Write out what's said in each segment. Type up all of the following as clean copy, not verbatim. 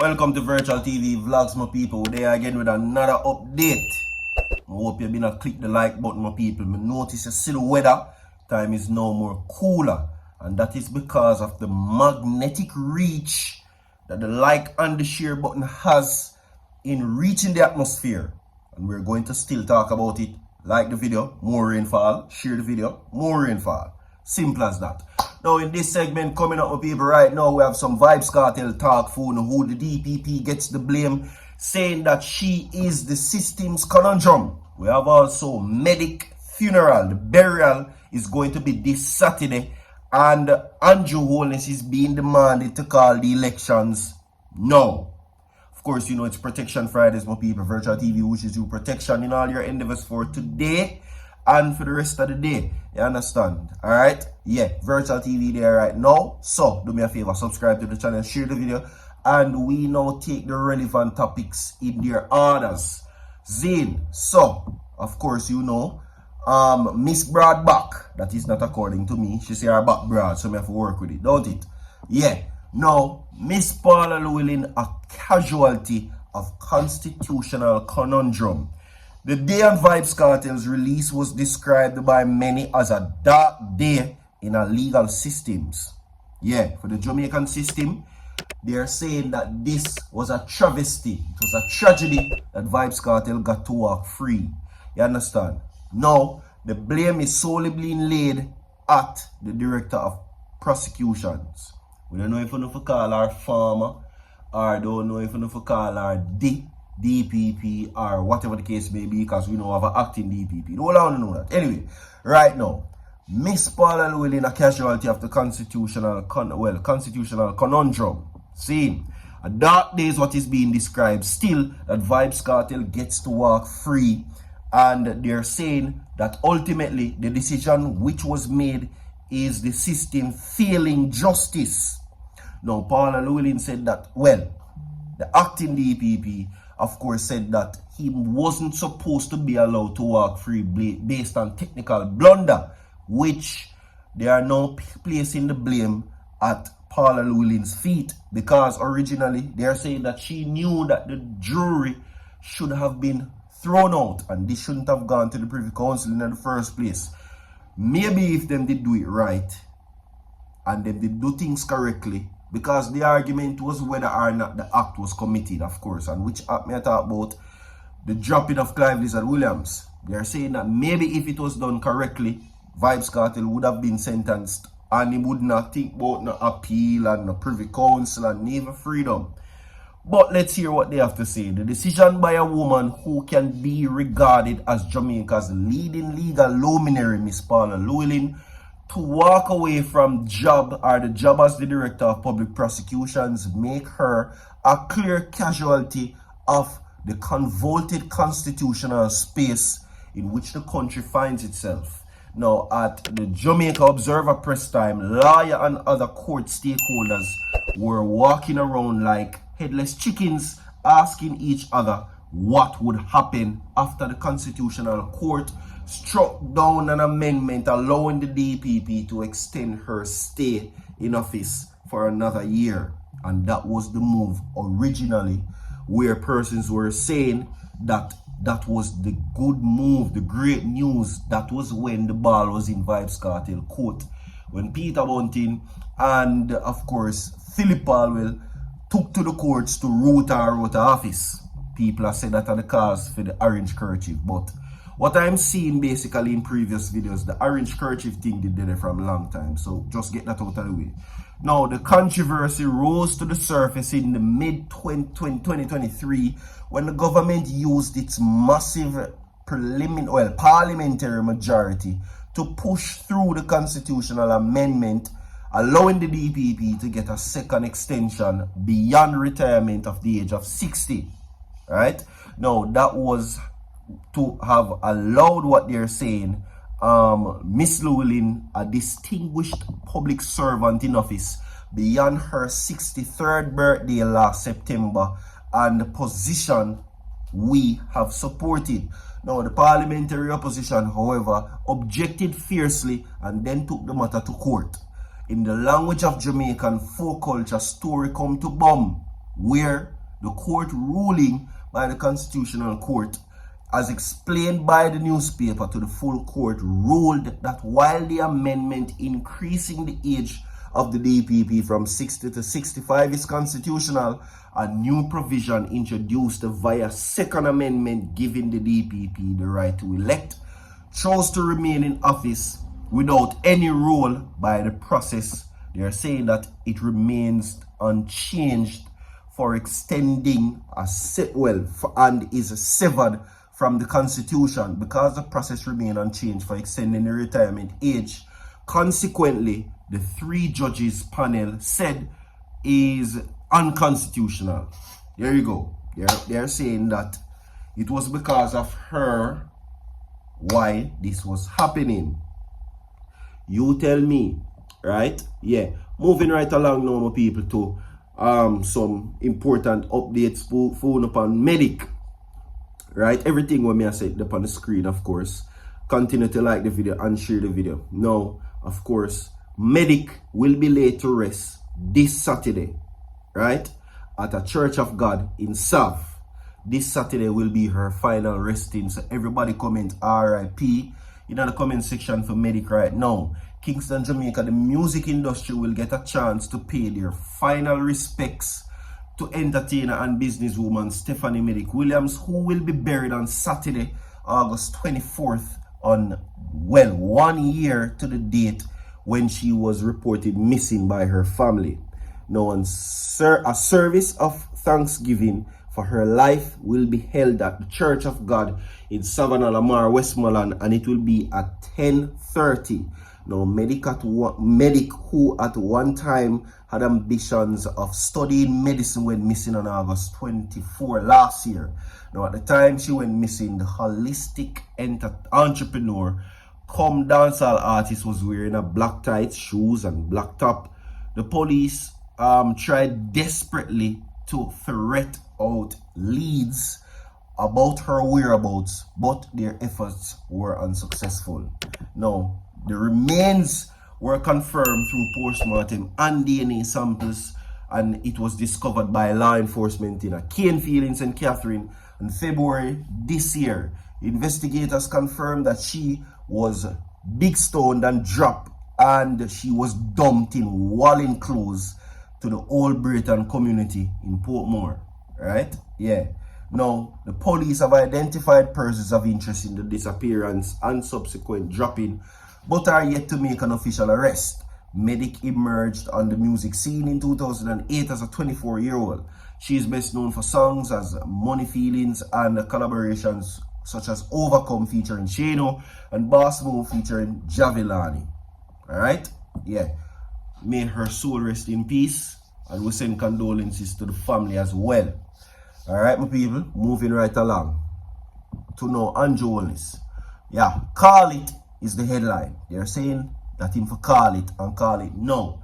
Welcome to Virtual TV Vlogs, my people. We're there again with another update. I hope you've been a click the like button, my people. I notice you see the weather. Time is now more cooler. And that is because of the magnetic reach that the like and the share button has in reaching the atmosphere. And we're going to still talk about it. Like the video, more rainfall. Share the video, more rainfall. Simple as that. Now in this segment coming up with people right now, we have some VYBZ KARTEL talk for who the DPP gets the blame, saying that she is the system's conundrum. We have also Medikk funeral. The burial is going to be this Saturday, and HOLNESS is being demanded to call the elections now. Of course, you know it's Protection Fridays, my people. Virtual TV wishes you protection in all your endeavors for today and for the rest of the day. You understand? Alright? Yeah, Virtual TV there right now. So, do me a favor, subscribe to the channel, share the video, and we now take the relevant topics in their orders. Zane, so, of course, you know, Miss Broad back. That is not according to me. She say her back broad, so I have to work with it, don't it? Yeah. Now, Miss Paula Llewellyn, a casualty of constitutional conundrum. The day on VYBZ KARTEL's release was described by many as a dark day in our legal systems. Yeah, for the Jamaican system, they are saying that this was a travesty. It was a tragedy that VYBZ KARTEL got to walk free. You understand? Now, the blame is solely being laid at the Director of Prosecutions. We don't know if we call her farmer, or don't know if we call her DPP, or whatever the case may be, because we know have an acting DPP. Don't want to know that. Anyway, right now, Miss Paula Llewellyn, a casualty of the constitutional conundrum. See, a dark day is what is being described. Still, that VYBZ KARTEL gets to walk free, and they're saying that ultimately the decision which was made is the system failing justice. Now, Paula Llewellyn said that, well, the acting DPP, of course, said that he wasn't supposed to be allowed to walk free based on technical blunder, which they are now placing the blame at Paula Llewellyn's feet, because originally they are saying that she knew that the jury should have been thrown out and they shouldn't have gone to the Privy Council in the first place. Maybe if them did do it right and them did do things correctly, because the argument was whether or not the act was committed, of course, and which act may I talk about the dropping of Clive Lizard Williams. They are saying that maybe if it was done correctly, VYBZ KARTEL would have been sentenced and he would not think about no appeal and no Privy Council and even freedom. But let's hear what they have to say. The decision by a woman who can be regarded as Jamaica's leading legal luminary, Miss Paula Llewellyn, to walk away from the job as the Director of Public Prosecutions, make her a clear casualty of the convoluted constitutional space in which the country finds itself. Now, at the Jamaica Observer press time, lawyer and other court stakeholders were walking around like headless chickens, asking each other what would happen after the Constitutional Court struck down an amendment allowing the DPP to extend her stay in office for another year. And that was the move originally, where persons were saying that that was the good move, the great news. That was when the ball was in VYBZ KARTEL court, when Peter Bunting and of course Philip Palwell took to the courts to root her out of office. People have said that are the cause for the orange kerchief, but what I'm seeing basically in previous videos, the orange kerchief thing did there from a long time. So just get that out of the way. Now, the controversy rose to the surface in the mid-2023 when the government used its massive parliamentary majority to push through the constitutional amendment allowing the DPP to get a second extension beyond retirement of the age of 60. Right? Now, that was to have allowed what they're saying, Miss Llewellyn, a distinguished public servant in office beyond her 63rd birthday last September, and the position we have supported. Now, the parliamentary opposition, however, objected fiercely and then took the matter to court. In the language of Jamaican folk culture, story come to bum. where the court ruling by the Constitutional Court, as explained by the newspaper to the full court, ruled that while the amendment increasing the age of the DPP from 60 to 65 is constitutional, a new provision introduced via Second Amendment giving the DPP the right to elect chose to remain in office without any role by the process. They are saying that it remains unchanged for extending and is severed from the Constitution because the process remains unchanged for extending the retirement age. Consequently, the 3 judges panel said is unconstitutional. There you go. They're saying that it was because of her why this was happening. You tell me, right? Yeah. Moving right along now, my people, to some important updates phone upon Medikk. Right? Everything what me I said up on the screen, of course. Continue to like the video and share the video. Now, of course, Medikk will be laid to rest this Saturday, right? At a Church of God in South. This Saturday will be her final resting. So everybody comment RIP in the comment section for Medikk right now. Kingston, Jamaica, the music industry will get a chance to pay their final respects to entertainer and businesswoman Stephanie Medikk Williams, who will be buried on Saturday, August 24th, on, 1 year to the date when she was reported missing by her family. Now, a service of thanksgiving for her life will be held at the Church of God in Savannah, Lamar, Westmoreland, and it will be at 10:30. Now, Medikk, who at one time had ambitions of studying medicine, went missing on August 24 last year. Now, at the time she went missing, the holistic entrepreneur, come dancehall artist, was wearing a black tights, shoes, and black top. The police tried desperately to ferret out leads about her whereabouts, but their efforts were unsuccessful. Now, the remains were confirmed through postmortem and DNA samples, and it was discovered by law enforcement in a Canefield in St. Catherine in February this year. Investigators confirmed that she was big stoned and dropped, and she was dumped in Walling Close to the Old Brighton community in Portmore. Right? Yeah. Now, the police have identified persons of interest in the disappearance and subsequent dropping, but are yet to make an official arrest. Medikk emerged on the music scene in 2008 as a 24-year-old. She is best known for songs as Money Feelings and collaborations such as Overcome featuring Shano and Boss Move featuring Javilani. Alright? Yeah. May her soul rest in peace, and we send condolences to the family as well. Alright, my people, moving right along to now HOLNESS. Yeah, call it is the headline. They're saying that him for call it and call it now.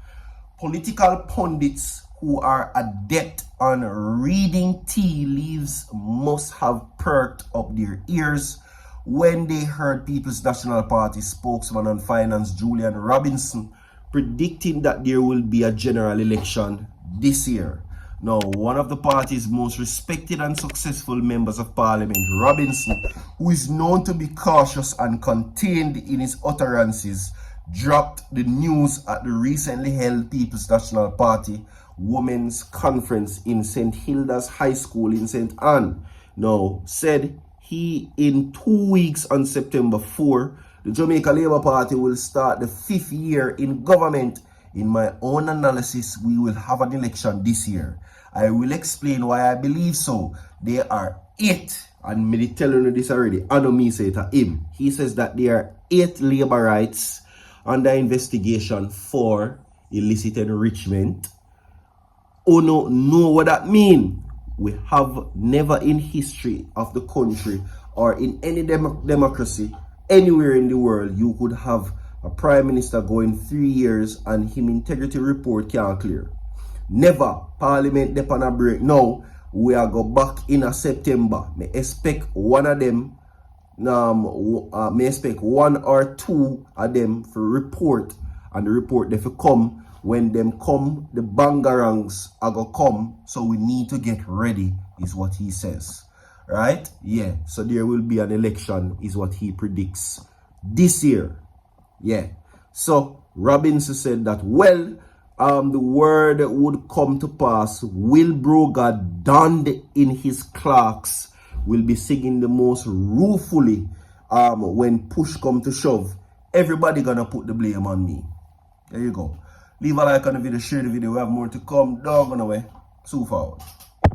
Political pundits who are adept on reading tea leaves must have perked up their ears when they heard People's National Party spokesman on finance Julian Robinson predicting that there will be a general election this year. Now, one of the party's most respected and successful members of parliament, Robinson, who is known to be cautious and contained in his utterances, dropped the news at the recently held People's National Party Women's Conference in St. Hilda's High School in St. Anne. Now, said he, in 2 weeks on September 4, the Jamaica Labour Party will start the 5th year in government. In my own analysis, we will have an election this year. I will explain why I believe so. There are 8, and me telling you this already, I know me say it to him. He says that there are 8 labor rights under investigation for illicit enrichment. Oh no, know what that mean? We have never in history of the country or in any democracy anywhere in the world you could have a prime minister going 3 years and him integrity report can't clear. Never. Parliament dep on a break. Now we are go back in a September. Me expect one of them. Me expect 1 or 2 of them for report, and the report they for come when them come, the bangarangs are gonna come, so we need to get ready, is what he says. Right? Yeah. So there will be an election, is what he predicts this year. Yeah. So Robinson said that, well, the word would come to pass. Will Broga, donned in his clerks, will be singing the most ruefully when push come to shove. Everybody gonna put the blame on me. There you go. Leave a like on the video, share the video. We have more to come. Dog on the way. So forward.